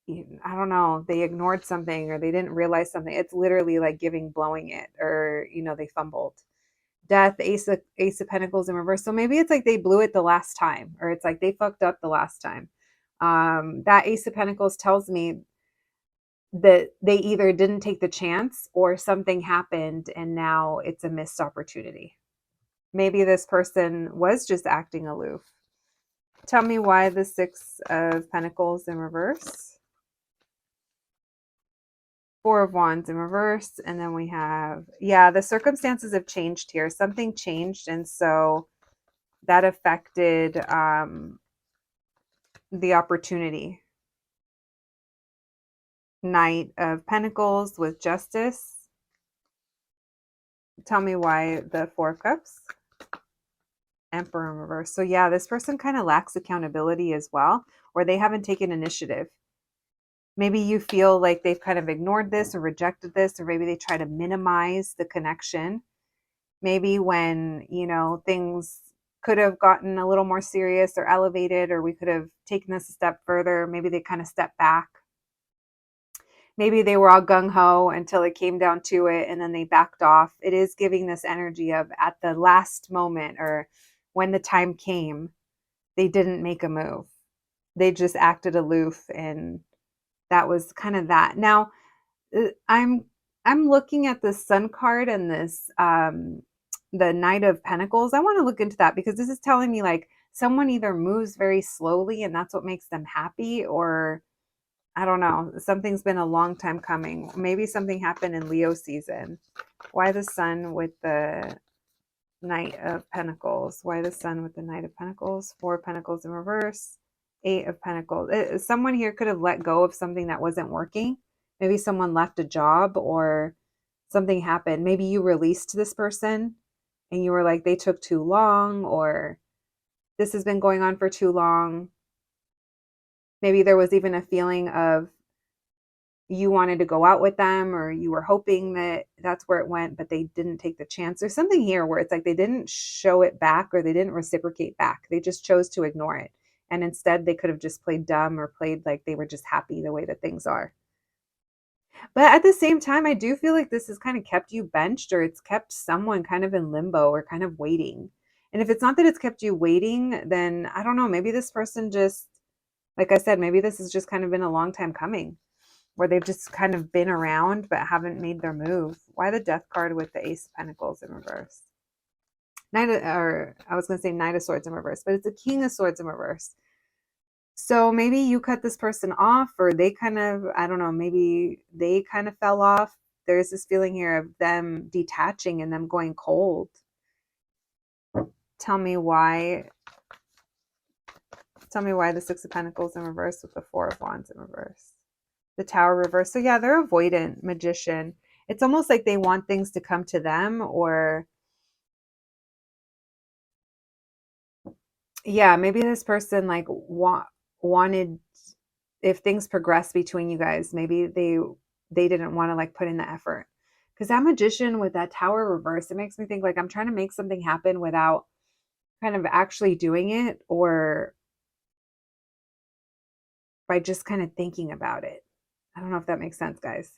I don't know, they ignored something or they didn't realize something. It's literally like blowing it, or, they fumbled. Death, Ace of Pentacles in reverse. So maybe it's like they blew it the last time, or it's like they fucked up the last time. That Ace of Pentacles tells me that they either didn't take the chance or something happened and now it's a missed opportunity. Maybe this person was just acting aloof. Tell me why the 6 of Pentacles in reverse. 4 of Wands in reverse. And then we have, the circumstances have changed here. Something changed. And so that affected the opportunity. Knight of Pentacles with Justice. Tell me why the 4 of Cups. Emperor in reverse. So this person kind of lacks accountability as well, or they haven't taken initiative. Maybe you feel like they've kind of ignored this or rejected this, or maybe they try to minimize the connection. Maybe when, things could have gotten a little more serious or elevated, or we could have taken this a step further, maybe they kind of stepped back. Maybe they were all gung-ho until it came down to it and then they backed off. It is giving this energy of at the last moment, or when the time came, they didn't make a move. They just acted aloof, and that was kind of that. Now, I'm looking at the Sun card and this the Knight of Pentacles. I want to look into that because this is telling me like someone either moves very slowly and that's what makes them happy, or I don't know, something's been a long time coming. Maybe something happened in Leo season. Why the Sun with the Knight of Pentacles? Why the Sun with the Knight of Pentacles? 4 of Pentacles in reverse. 8 of Pentacles. Someone here could have let go of something that wasn't working. Maybe someone left a job or something happened. Maybe you released this person and you were like, they took too long, or this has been going on for too long. Maybe there was even a feeling of you wanted to go out with them, or you were hoping that that's where it went, but they didn't take the chance. There's something here where it's like they didn't show it back, or they didn't reciprocate back. They just chose to ignore it. And instead they could have just played dumb, or played like they were just happy the way that things are. But at the same time, I do feel like this has kind of kept you benched, or it's kept someone kind of in limbo or kind of waiting. And if it's not that it's kept you waiting, then I don't know, maybe this person just, like I said, maybe this has just kind of been a long time coming, where they've just kind of been around but haven't made their move. Why the Death card with the Ace of Pentacles in reverse? I was going to say Knight of Swords in reverse, but it's a King of Swords in reverse. So maybe you cut this person off, or they kind of, I don't know, maybe they kind of fell off. There's this feeling here of them detaching and them going cold. Tell me why the 6 of Pentacles in reverse with the 4 of Wands in reverse. The Tower reverse. So yeah, they're avoidant, Magician. It's almost like they want things to come to them, or yeah, maybe this person like wanted, if things progress between you guys, maybe they didn't want to like put in the effort. Because that Magician with that Tower reverse, it makes me think like I'm trying to make something happen without kind of actually doing it, or by just kind of thinking about it. I don't know if that makes sense, guys.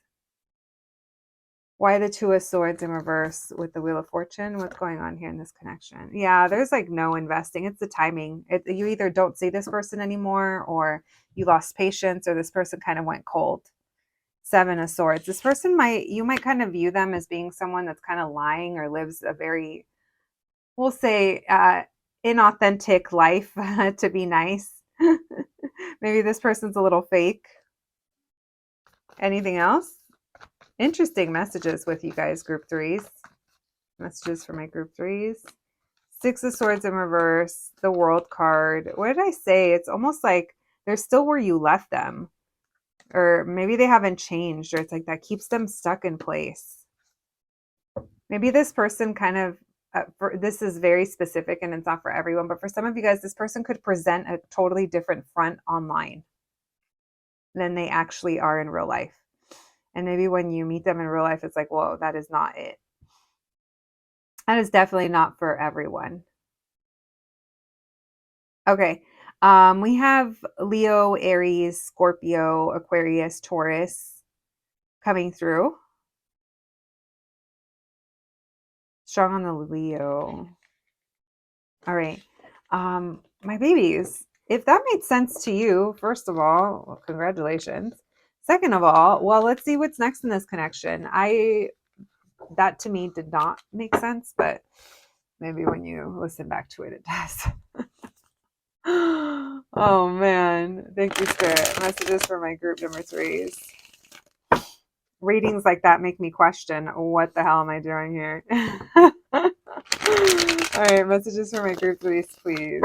Why the 2 of Swords in reverse with the Wheel of Fortune? What's going on here in this connection? Yeah, there's like no investing. It's the timing. You either don't see this person anymore, or you lost patience, or this person kind of went cold. 7 of Swords. This person you might kind of view them as being someone that's kind of lying, or lives a very, we'll say, inauthentic life to be nice. Maybe this person's a little fake. Anything else? Interesting messages with you guys, group 3s. Messages for my group 3s. 6 of Swords in reverse, the World card. What did I say? It's almost like they're still where you left them. Or maybe they haven't changed, or it's like that keeps them stuck in place. Maybe this person kind of, this is very specific and it's not for everyone, but for some of you guys, this person could present a totally different front online than they actually are in real life. And maybe when you meet them in real life, it's like, whoa, that is not it. That is definitely not for everyone. Okay. We have Leo, Aries, Scorpio, Aquarius, Taurus coming through. Strong on the Leo. All right. My babies, if that made sense to you, first of all, well, congratulations. Second of all, well, let's see what's next in this connection. That to me did not make sense, but maybe when you listen back to it, it does. Oh man. Thank you, Spirit. Messages for my group number 3s. Readings like that make me question, what the hell am I doing here? All right, messages for my group 3s, please.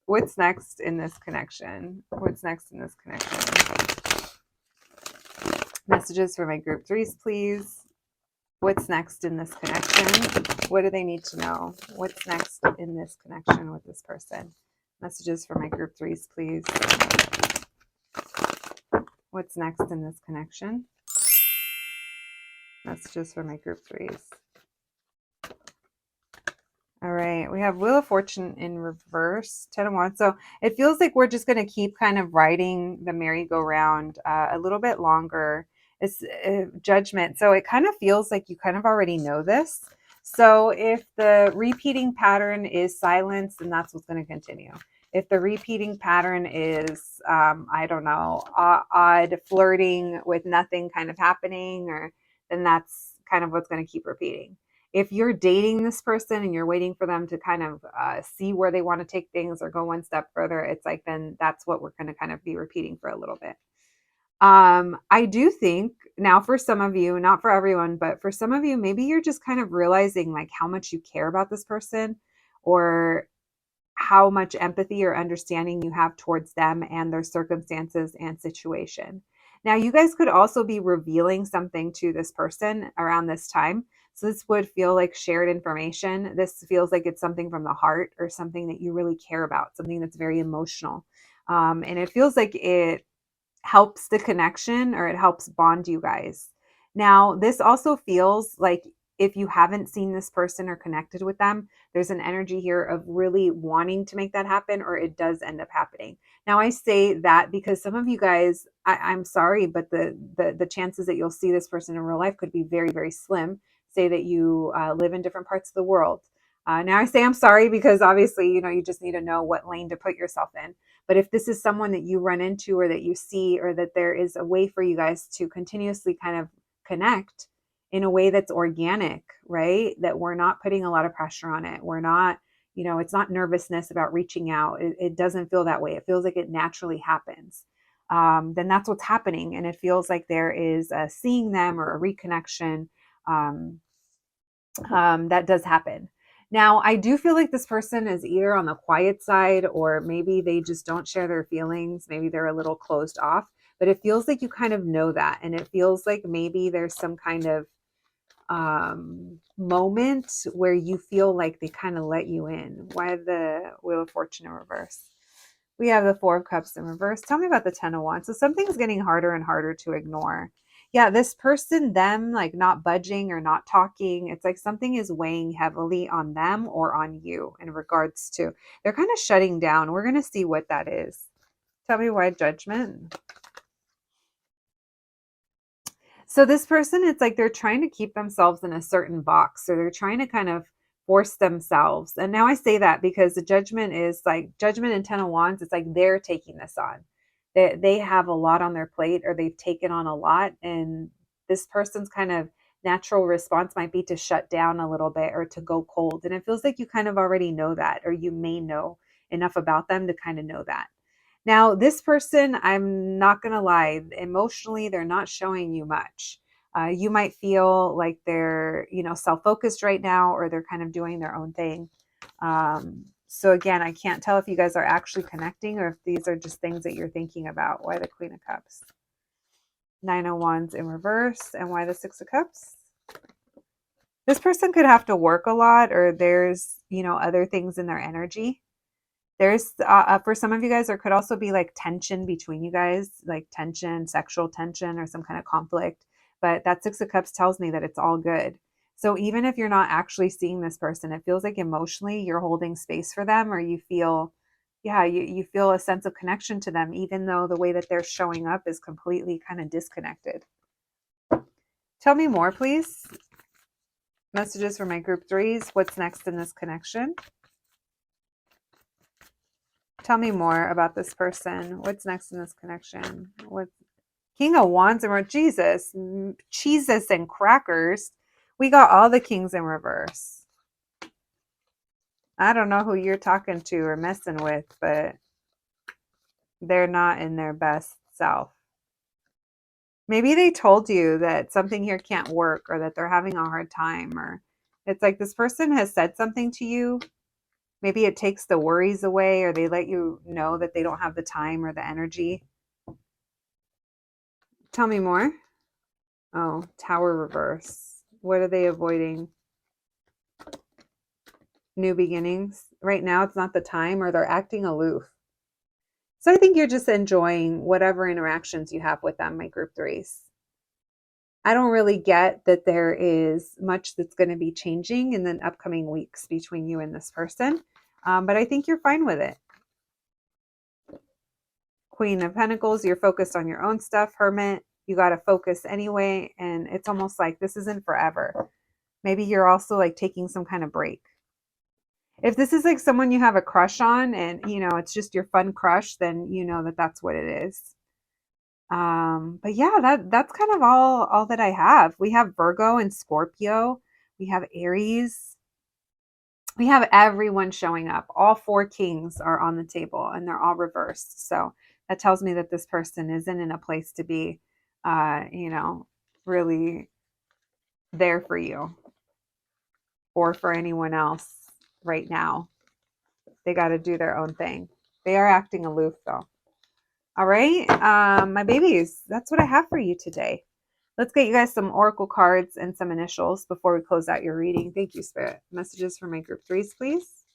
What's next in this connection? What's next in this connection? Messages for my group 3s, please. What's next in this connection? What do they need to know? What's next in this connection with this person? Messages for my group 3s, please. What's next in this connection? Messages for my group threes. All right, we have Wheel of Fortune in reverse, 10 of Wands. So it feels like we're just going to keep kind of riding the merry-go-round a little bit longer. It's Judgment. So it kind of feels like you kind of already know this. So if the repeating pattern is silence, then that's what's going to continue. If the repeating pattern is, I don't know, odd flirting with nothing kind of happening, or then that's kind of what's going to keep repeating. If you're dating this person and you're waiting for them to kind of see where they want to take things or go one step further, it's like, then that's what we're going to kind of be repeating for a little bit. I do think now for some of you, not for everyone, but for some of you, maybe you're just kind of realizing like how much you care about this person, or how much empathy or understanding you have towards them and their circumstances and situation. Now, you guys could also be revealing something to this person around this time. So this would feel like shared information. This feels like it's something from the heart or something that you really care about, something that's very emotional. And it feels like it helps the connection, or it helps bond you guys. Now, this also feels like if you haven't seen this person or connected with them, there's an energy here of really wanting to make that happen, or it does end up happening. Now, I say that because some of you guys, I'm sorry, but the chances that you'll see this person in real life could be very, very slim. Say that you live in different parts of the world. Now, I say I'm sorry because obviously, you just need to know what lane to put yourself in. But if this is someone that you run into, or that you see, or that there is a way for you guys to continuously kind of connect in a way that's organic, right? That we're not putting a lot of pressure on it. We're not, it's not nervousness about reaching out. It doesn't feel that way. It feels like it naturally happens. Then that's what's happening. And it feels like there is a seeing them or a reconnection that does happen. Now, I do feel like this person is either on the quiet side, or maybe they just don't share their feelings. Maybe they're a little closed off, but it feels like you kind of know that. And it feels like maybe there's some kind of moment where you feel like they kind of let you in. Why the Wheel of Fortune in reverse? We have the Four of Cups in reverse. Tell me about the 10 of Wands. So something's getting harder and harder to ignore. Yeah, this person, them, like not budging or not talking. It's like something is weighing heavily on them or on you in regards to, they're kind of shutting down. We're going to see what that is. Tell me why Judgment. So this person, it's like they're trying to keep themselves in a certain box. So they're trying to kind of force themselves. And now I say that because the Judgment is like Judgment and 10 of Wands. It's like they're taking this on. They have a lot on their plate, or they've taken on a lot. And this person's kind of natural response might be to shut down a little bit or to go cold. And it feels like you kind of already know that, or you may know enough about them to kind of know that. Now, this person, I'm not going to lie, emotionally, they're not showing you much. You might feel like they're, self-focused right now, or they're kind of doing their own thing. So again, I can't tell if you guys are actually connecting, or if these are just things that you're thinking about. Why the Queen of Cups? 9 of Wands in reverse. And why the 6 of Cups? This person could have to work a lot, or there's, other things in their energy. There's for some of you guys, there could also be like tension between you guys, like tension, sexual tension, or some kind of conflict. But that 6 of Cups tells me that it's all good. So even if you're not actually seeing this person, it feels like emotionally you're holding space for them, or you feel, you feel a sense of connection to them, even though the way that they're showing up is completely kind of disconnected. Tell me more, please. Messages for my group threes. What's next in this connection? Tell me more about this person. What's next in this connection? What King of Wands and Jesus and crackers. We got all the kings in reverse. I don't know who you're talking to or messing with, but they're not in their best self. Maybe they told you that something here can't work, or that they're having a hard time, or it's like this person has said something to you. Maybe it takes the worries away, or they let you know that they don't have the time or the energy. Tell me more. Oh, Tower reverse. What are they avoiding? New beginnings. Right now, it's not the time, or they're acting aloof. So I think you're just enjoying whatever interactions you have with them, my group threes. I don't really get that there is much that's going to be changing in the upcoming weeks between you and this person, but I think you're fine with it. Queen of Pentacles, you're focused on your own stuff. Hermit, you got to focus anyway, and it's almost like this isn't forever. Maybe you're also like taking some kind of break. If this is like someone you have a crush on and it's just your fun crush, then you know that that's what it is. But yeah, that's kind of all that I have. We have Virgo and Scorpio. We have Aries. We have everyone showing up. All four kings are on the table and they're all reversed. So that tells me that this person isn't in a place to be, really there for you or for anyone else right now. They got to do their own thing. They are acting aloof though. All right, my babies, that's what I have for you today. Let's get you guys some oracle cards and some initials before we close out your reading. Thank you, Spirit. Messages for my group threes, please.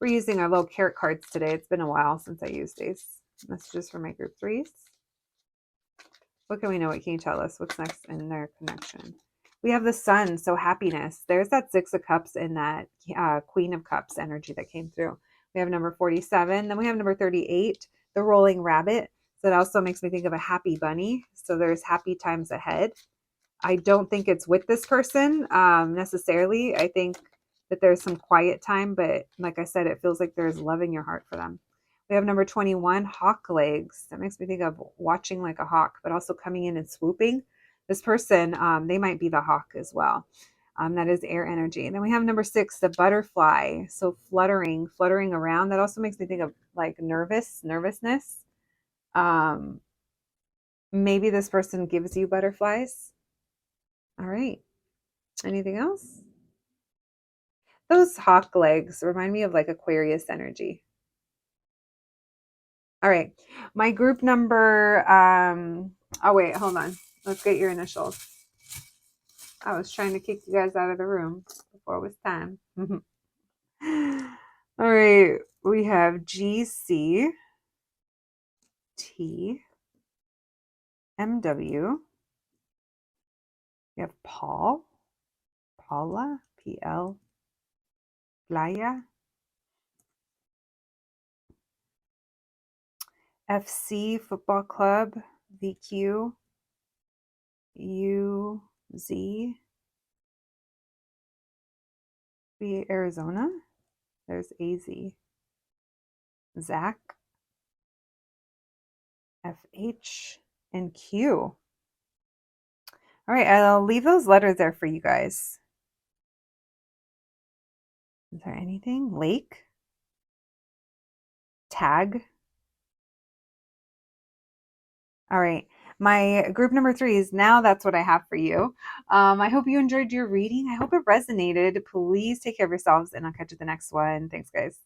We're using our little carrot cards today. It's been a while since I used these. Messages for my group threes. What can we know? What can you tell us? What's next in their connection? We have the sun, so happiness. There's that Six of Cups and that Queen of Cups energy that came through. We have number 47. Then we have number 38, the rolling rabbit. So that also makes me think of a happy bunny. So there's happy times ahead. I don't think it's with this person necessarily. I think that there's some quiet time, but like I said, it feels like there's love in your heart for them. We have number 21, hawk legs. That makes me think of watching like a hawk, but also coming in and swooping. This person, they might be the hawk as well. That is air energy. And then we have number 6, the butterfly. So fluttering around. That also makes me think of like nervousness. Maybe this person gives you butterflies. All right. Anything else? Those hawk legs remind me of like Aquarius energy. All right. My group number, oh wait, hold on. Let's get your initials. I was trying to kick you guys out of the room before it was time. All right. We have GC, T, MW. We have Paul, Paula, PL, Playa, FC Football Club, VQ, UZ, Arizona. There's AZ, Zach, FH, and Q. All right, I'll leave those letters there for you guys. Is there anything? Lake? Tag? All right. My group number 3 is now that's what I have for you. I hope you enjoyed your reading. I hope it resonated. Please take care of yourselves, and I'll catch you the next one. Thanks, guys.